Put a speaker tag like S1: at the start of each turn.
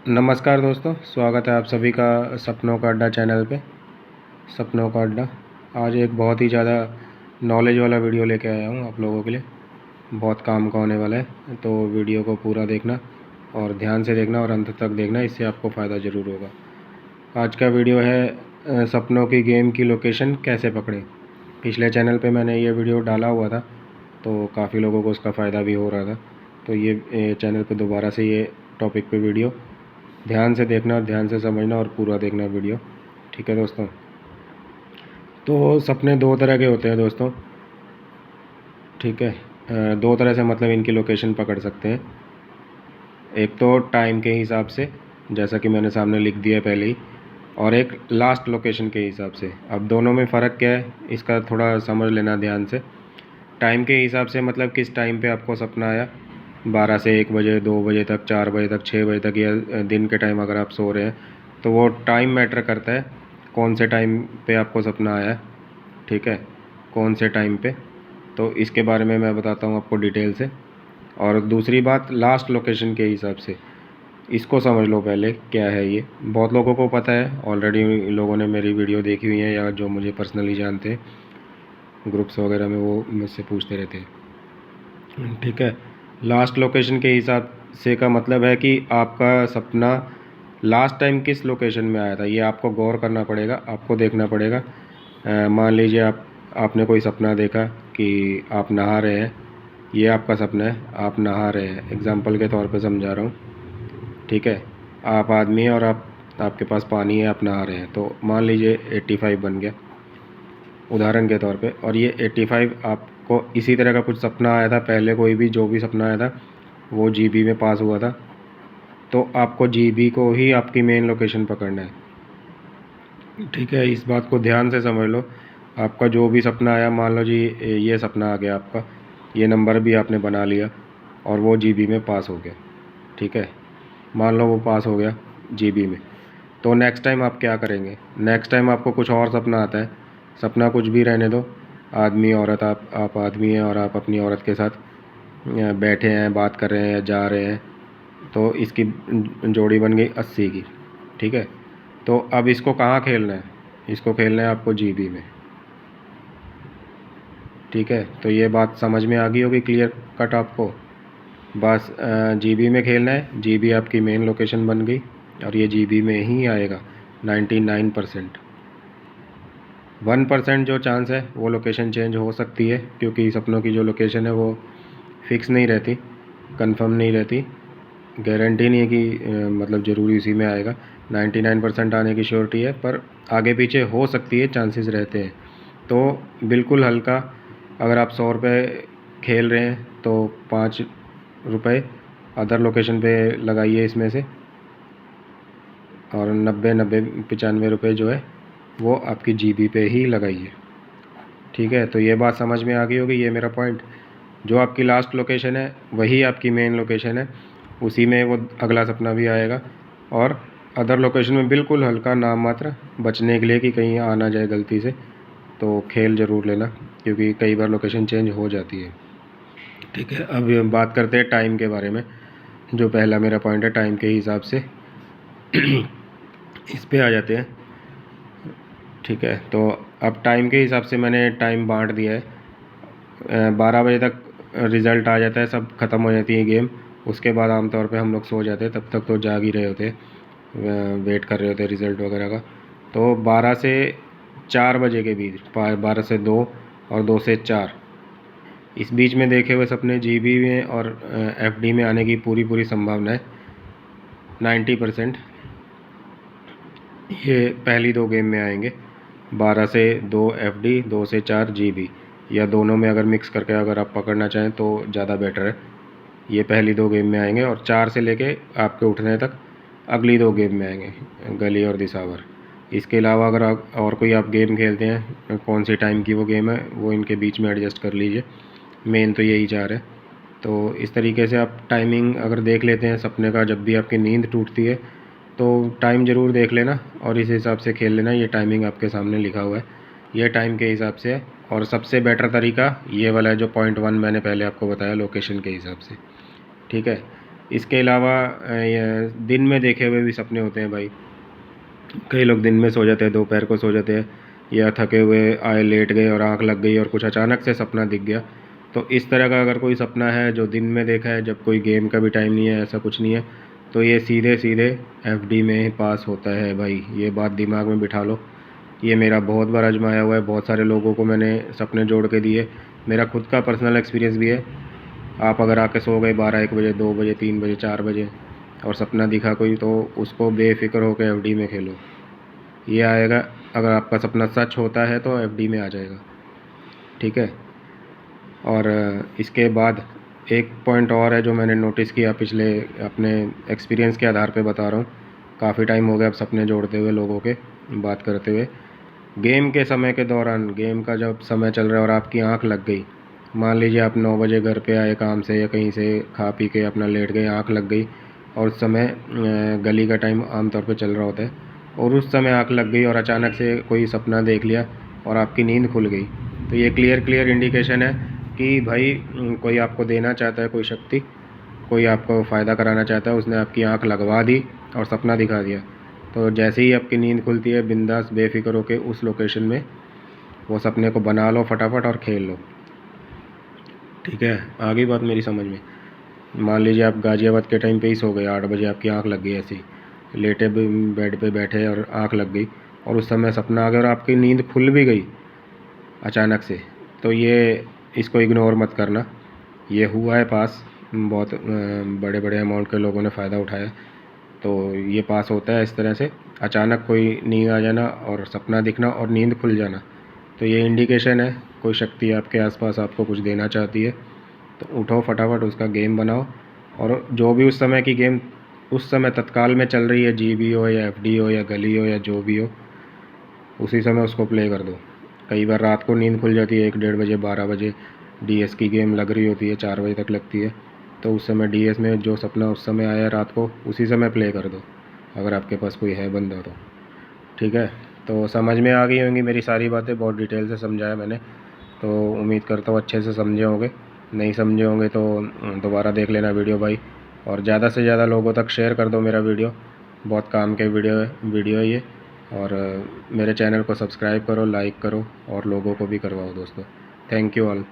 S1: नमस्कार दोस्तों, स्वागत है आप सभी का सपनों का अड्डा चैनल पे। सपनों का अड्डा आज एक बहुत ही ज़्यादा नॉलेज वाला वीडियो लेके आया हूँ आप लोगों के लिए। बहुत काम का होने वाला है, तो वीडियो को पूरा देखना और ध्यान से देखना और अंत तक देखना, इससे आपको फ़ायदा ज़रूर होगा। आज का वीडियो है सपनों की गेम की लोकेशन कैसे पकड़ें। पिछले चैनल पे मैंने ये वीडियो डाला हुआ था, तो काफ़ी लोगों को उसका फ़ायदा भी हो रहा था। तो ये चैनल पे दोबारा से ये टॉपिक पे वीडियो ध्यान से देखना, ध्यान से समझना और पूरा देखना वीडियो, ठीक है दोस्तों। तो सपने दो तरह के होते हैं दोस्तों, ठीक है। दो तरह से मतलब इनकी लोकेशन पकड़ सकते हैं। एक तो टाइम के हिसाब से, जैसा कि मैंने सामने लिख दिया पहले ही, और एक लास्ट लोकेशन के हिसाब से। अब दोनों में फ़र्क क्या है, इसका थोड़ा समझ लेना ध्यान से। टाइम के हिसाब से मतलब किस टाइम पे आपको सपना आया, 12 से 1 बजे, 2 बजे तक, 4 बजे तक, 6 बजे तक, या दिन के टाइम अगर आप सो रहे हैं, तो वो टाइम मैटर करता है कौन से टाइम पे आपको सपना आया है, ठीक है, कौन से टाइम पे। तो इसके बारे में मैं बताता हूँ आपको डिटेल से। और दूसरी बात, लास्ट लोकेशन के हिसाब से, इसको समझ लो पहले क्या है ये। बहुत लोगों को पता है ऑलरेडी, लोगों ने मेरी वीडियो देखी हुई है, या जो मुझे पर्सनली जानते हैं ग्रुप्स वगैरह में, वो मुझसे पूछते रहते हैं, ठीक है। लास्ट लोकेशन के हिसाब से का मतलब है कि आपका सपना लास्ट टाइम किस लोकेशन में आया था, ये आपको गौर करना पड़ेगा, आपको देखना पड़ेगा। मान लीजिए आपने कोई सपना देखा कि आप नहा रहे हैं, ये आपका सपना है, आप नहा रहे हैं, एग्जांपल के तौर पे समझा रहा हूँ, ठीक है। आप आदमी हैं और आपके पास पानी है, आप नहा रहे हैं, तो मान लीजिए 85 बन गया उदाहरण के तौर पे। और ये 85 आपको इसी तरह का कुछ सपना आया था पहले, कोई भी जो भी सपना आया था वो जीबी में पास हुआ था, तो आपको जीबी को ही आपकी मेन लोकेशन पकड़ना है, ठीक है। इस बात को ध्यान से समझ लो। आपका जो भी सपना आया, मान लो जी ये सपना आ गया आपका, ये नंबर भी आपने बना लिया और वो जीबी में पास हो गया, ठीक है। मान लो वो पास हो गया जीबी में, तो नेक्स्ट टाइम आप क्या करेंगे। नेक्स्ट टाइम आपको कुछ और सपना आता है, सपना कुछ भी रहने दो, आदमी औरत, आप आदमी हैं और आप अपनी औरत के साथ बैठे हैं, बात कर रहे हैं या जा रहे हैं, तो इसकी जोड़ी बन गई 80 की, ठीक है। तो अब इसको कहाँ खेलना है, इसको खेलना है आपको जीबी में, ठीक है। तो ये बात समझ में आ गई होगी क्लियर कट आपको। बस जीबी में खेलना है, जीबी आपकी मेन लोकेशन बन गई और ये जीबी में ही आएगा 99%। 1% जो चांस है वो लोकेशन चेंज हो सकती है, क्योंकि सपनों की जो लोकेशन है वो फिक्स नहीं रहती, कंफर्म नहीं रहती, गारंटी नहीं है कि मतलब ज़रूरी उसी में आएगा। 99% आने की श्योरिटी है, पर आगे पीछे हो सकती है, चांसेस रहते हैं। तो बिल्कुल हल्का, अगर आप 100 रुपये खेल रहे हैं तो 5 रुपये अदर लोकेशन पे लगाइए इसमें से, और 90-95 जो है वो आपकी जीबी पे ही लगाइए, ठीक है। तो ये बात समझ में आ गई होगी, ये मेरा पॉइंट। जो आपकी लास्ट लोकेशन है वही आपकी मेन लोकेशन है, उसी में वो अगला सपना भी आएगा। और अदर लोकेशन में बिल्कुल हल्का, नाम मात्र, बचने के लिए कि कहीं आ ना जाए गलती से, तो खेल ज़रूर लेना, क्योंकि कई बार लोकेशन चेंज हो जाती है, ठीक है। अब बात करते हैं टाइम के बारे में, जो पहला मेरा पॉइंट है टाइम के हिसाब से। इस पे आ जाते हैं, ठीक है। तो अब टाइम के हिसाब से मैंने टाइम बांट दिया है। 12 बजे तक रिज़ल्ट आ जाता है, सब ख़त्म हो जाती है गेम, उसके बाद आमतौर पे हम लोग सो जाते हैं, तब तक तो जाग ही रहे होते हैं, वेट कर रहे होते हैं रिज़ल्ट वगैरह का। तो 12 से 4 बजे के बीच, 12 से 2 और 2 से 4, इस बीच में देखे हुए सपने जीबी में और एफडी में आने की पूरी पूरी संभावना है, 90%। ये पहली दो गेम में आएंगे, 12 से 2 एफडी, 2 से 4 जीबी, या दोनों में अगर मिक्स करके अगर आप पकड़ना चाहें तो ज़्यादा बेटर है। ये पहली दो गेम में आएंगे, और 4 से लेके आपके उठने तक अगली दो गेम में आएंगे, गली और दिसावर। इसके अलावा अगर आप और कोई आप गेम खेलते हैं, कौन सी टाइम की वो गेम है वो इनके बीच में एडजस्ट कर लीजिए, मेन तो यही 4 है। तो इस तरीके से आप टाइमिंग अगर देख लेते हैं सपने का, जब भी आपकी नींद टूटती है तो टाइम ज़रूर देख लेना और इस हिसाब से खेल लेना। ये टाइमिंग आपके सामने लिखा हुआ है, ये टाइम के हिसाब से है। और सबसे बेटर तरीका ये वाला है, जो पॉइंट 1 मैंने पहले आपको बताया, लोकेशन के हिसाब से, ठीक है। इसके अलावा दिन में देखे हुए भी सपने होते हैं भाई। कई लोग दिन में सो जाते हैं, दोपहर को सो जाते हैं, या थके हुए आए लेट गए और आँख लग गई और कुछ अचानक से सपना दिख गया। तो इस तरह का अगर कोई सपना है जो दिन में देखा है, जब कोई गेम का भी टाइम नहीं है, ऐसा कुछ नहीं है, तो ये सीधे सीधे एफडी में पास होता है भाई। ये बात दिमाग में बिठा लो। ये मेरा बहुत बार आजमाया हुआ है, बहुत सारे लोगों को मैंने सपने जोड़ के दिए, मेरा खुद का पर्सनल एक्सपीरियंस भी है। आप अगर आके सो गए 12-1 बजे, 2 बजे, 3 बजे, 4 बजे और सपना दिखा कोई, तो उसको बेफिक्र होकर एफडी में खेलो। ये आएगा, अगर आपका सपना सच होता है तो एफडी में आ जाएगा, ठीक है। और इसके बाद एक पॉइंट और है जो मैंने नोटिस किया, पिछले अपने एक्सपीरियंस के आधार पे बता रहा हूँ। काफ़ी टाइम हो गया अब सपने जोड़ते हुए, लोगों के बात करते हुए। गेम के समय के दौरान, गेम का जब समय चल रहा है और आपकी आंख लग गई, मान लीजिए आप 9 बजे घर पे आए काम से या कहीं से, खा पी के अपना लेट गए, आंख लग गई, और उस समय गली का टाइम आमतौर पे चल रहा होता है, और उस समय आंख लग गई और अचानक से कोई सपना देख लिया और आपकी नींद खुल गई, तो ये क्लियर इंडिकेशन है कि भाई कोई आपको देना चाहता है, कोई शक्ति, कोई आपको फ़ायदा कराना चाहता है। उसने आपकी आंख लगवा दी और सपना दिखा दिया। तो जैसे ही आपकी नींद खुलती है, बिंदास बेफिक्र होकर उस लोकेशन में वो सपने को बना लो फटाफट और खेल लो, ठीक है। आगे बात मेरी समझ में। मान लीजिए आप गाज़ियाबाद के टाइम पे ही सो गए, 8 बजे आपकी आंख लग गई, ऐसी लेटे बेड पे बैठे और आंख लग गई, और उस समय सपना आ गया और आपकी नींद खुल भी गई अचानक से, तो ये इसको इग्नोर मत करना। ये हुआ है पास, बहुत बड़े बड़े अमाउंट के लोगों ने फ़ायदा उठाया। तो ये पास होता है इस तरह से, अचानक कोई नींद आ जाना और सपना दिखना और नींद खुल जाना, तो ये इंडिकेशन है कोई शक्ति आपके आसपास आपको कुछ देना चाहती है। तो उठो फटाफट, उसका गेम बनाओ, और जो भी उस समय की गेम उस समय तत्काल में चल रही है, जीबी हो या एफडी हो या गली हो या जो भी हो, उसी समय उसको प्ले कर दो। कई बार रात को नींद खुल जाती है, 1-1:30 बजे, 12 बजे डीएस की गेम लग रही होती है, 4 बजे तक लगती है, तो उस समय डीएस में जो सपना उस समय आया रात को, उसी समय प्ले कर दो, अगर आपके पास कोई है बंदा तो, ठीक है। तो समझ में आ गई होंगी मेरी सारी बातें, बहुत डिटेल से समझाया मैंने, तो उम्मीद करता हूँ अच्छे से समझे होंगे। नहीं समझे होंगे तो दोबारा देख लेना वीडियो भाई, और ज़्यादा से ज़्यादा लोगों तक शेयर कर दो मेरा वीडियो। बहुत काम के वीडियो है ये। और मेरे चैनल को सब्सक्राइब करो, लाइक करो, और लोगों को भी करवाओ दोस्तों। Thank you all.